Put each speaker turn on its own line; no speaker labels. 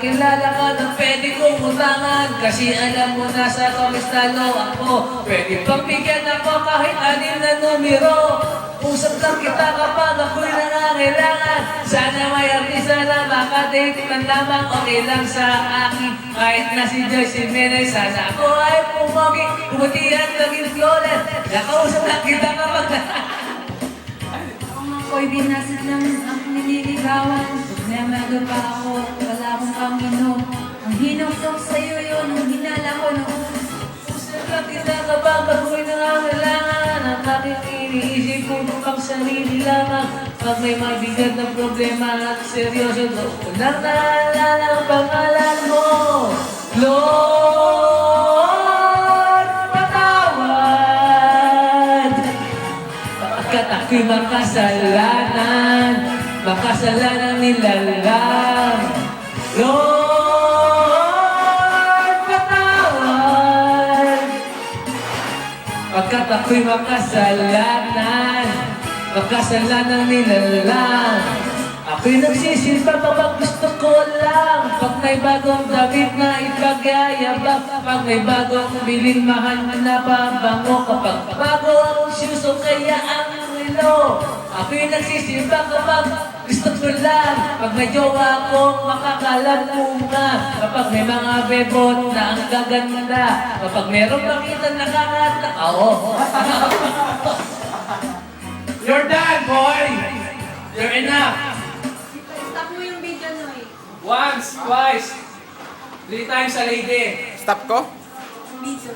kakilala ka ng pwede kong utangan. Kasi alam mo na sa kamistalo ako. Pwede pang bigyan ako kahit anim na numero. Usap lang kita kapag ako'y nangangailangan. Sana may artista na makadate man lamang. Okay lang sa akin. Kahit na si Joyce Jimenez, sana ako ay pumogi. Kumutihan naging flawless. Nakausap lang kita kapag
Ako'y binasit lang ang nililigawan. Namaga pa ako, wala akong pangino. Ang hinuktok sa'yo yun, ang hinala ko noon.
usap lang kita kapag ako'y nangangailangan. Ang aking iniisip ko pang sarili lamang. Pag may mabigat na problema at seryoso, doon lang naalala ang pangalan mo. Lord, patawad. Pagkat ako'y makasalanan, makasalanan nilalang. Lord, patawad. Pagkat ako'y makasalanan, makasalanan nilalang. Ako'y nagsisilpa kapag gusto ko lang. Pag may bagong damit na ipag-ayabak, pag may bagong biling mahal na pabango, kapag bago ang shoes o kaya ang relo. Ako'y nagsisilpa kapag gusto ko lang. Pag may jowa ko, makakalamunga. Kapag may mga bebot na ang gaganda. Kapag merong makita nakakata. Oo. You're done, boy! You're enough!
Stop mo yung video, Noy.
Once, twice, 3 times a lady.
Stop ko?
Video.